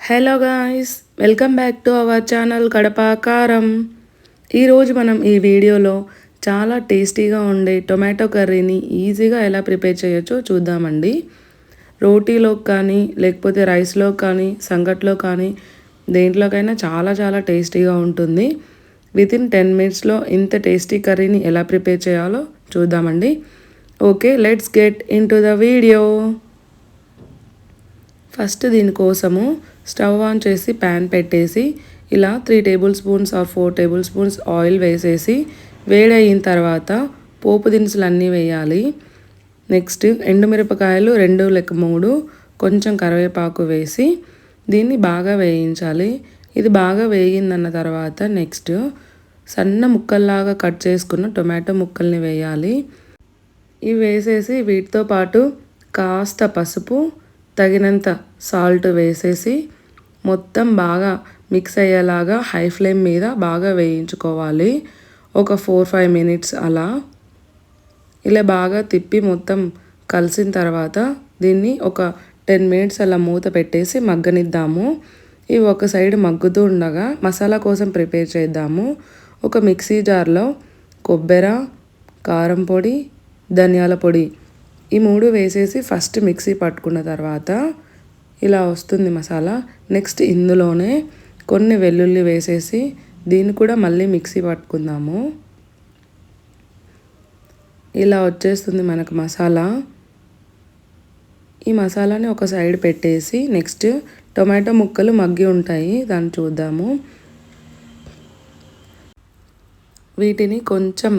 Hello guys, welcome back to our channel Kadapa కారం. ఈరోజు మనం ఈ వీడియోలో చాలా టేస్టీగా ఉండే టొమాటో కర్రీని ఈజీగా ఎలా ప్రిపేర్ చేయొచ్చో చూద్దామండి. రోటీలో కానీ లేకపోతే రైస్లో కానీ సంగట్లో కానీ దేంట్లోకైనా చాలా చాలా టేస్టీగా ఉంటుంది. వితిన్ 10 మినిట్స్లో ఇంత టేస్టీ కర్రీని ఎలా ప్రిపేర్ చేయాలో చూద్దామండి. Okay, let's get into the video. First దీనికోసము స్టవ్ ఆన్ చేసి ప్యాన్ పెట్టేసి ఇలా 3 table spoons or 4 table spoons oil వేసేసి వేడయిన తర్వాత పోపు దినుసులు అన్నీ వేయాలి. నెక్స్ట్ ఎండుమిరపకాయలు 2 లేక 3, కొంచెం కరివేపాకు వేసి దీన్ని బాగా వేయించాలి. ఇది బాగా వేగిందన్న తర్వాత నెక్స్ట్ సన్న ముక్కల్లాగా కట్ చేసుకున్న టొమాటో ముక్కల్ని వేయాలి. ఇవి వేసేసి వీటితో పాటు కాస్త పసుపు, తగినంత సాల్ట్ వేసేసి మొత్తం బాగా మిక్స్ అయ్యేలాగా హై ఫ్లేమ్ మీద బాగా వేయించుకోవాలి. ఒక 4-5 మినిట్స్ అలా ఇలా బాగా తిప్పి మొత్తం కలిసిన తర్వాత దీన్ని ఒక 10 మినిట్స్ అలా మూత పెట్టేసి మగ్గనిద్దాము. ఇవి ఒక సైడ్ మగ్గుతూ ఉండగా మసాలా కోసం ప్రిపేర్ చేద్దాము. ఒక మిక్సీ జార్లో కొబ్బరి, కారం పొడి, ధనియాల పొడి ఈ 3 వేసేసి ఫస్ట్ మిక్సీ పట్టుకున్న తర్వాత ఇలా వస్తుంది మసాలా. నెక్స్ట్ ఇందులోనే కొన్ని వెల్లుల్లి వేసేసి దీన్ని కూడా మళ్ళీ మిక్సీ పట్టుకుందాము. ఇలా వచ్చేస్తుంది మనకు మసాలా. ఈ మసాలాని ఒక సైడ్ పెట్టేసి నెక్స్ట్ టొమాటో ముక్కలు మగ్గి ఉంటాయి, దాన్ని చూద్దాము. వీటిని కొంచెం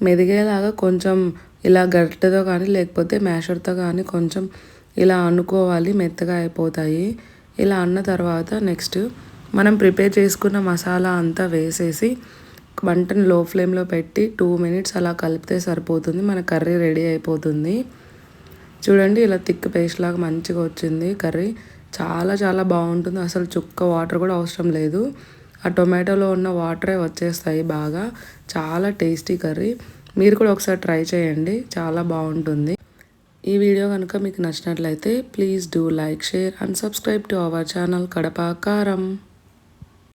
మెదిగేలాగా కొంచెం ఇలా గరిటెతో కానీ లేకపోతే మ్యాషర్తో కానీ కొంచెం ఇలా అనుకోవాలి, మెత్తగా అయిపోతాయి. ఇలా అన్న తర్వాత నెక్స్ట్ మనం ప్రిపేర్ చేసుకున్న మసాలా అంతా వేసేసి వంటను లో ఫ్లేమ్లో పెట్టి 2 మినిట్స్ అలా కలిపితే సరిపోతుంది. మన కర్రీ రెడీ అయిపోతుంది. చూడండి, ఇలా థిక్ పేస్ట్ లాగా మంచిగా వచ్చింది కర్రీ. చాలా చాలా బాగుంటుంది. అసలు చుక్క వాటర్ కూడా అవసరం లేదు. ఆ టొమాటోలో ఉన్న వాటరే వచ్చేస్తాయి బాగా. చాలా టేస్టీ కర్రీ. మీరు కూడా ఒకసారి ట్రై చేయండి, చాలా బాగుంటుంది. ఈ వీడియో కనుక మీకు నచ్చినట్లయితే please do like, share and subscribe to our channel Kadapa కారం.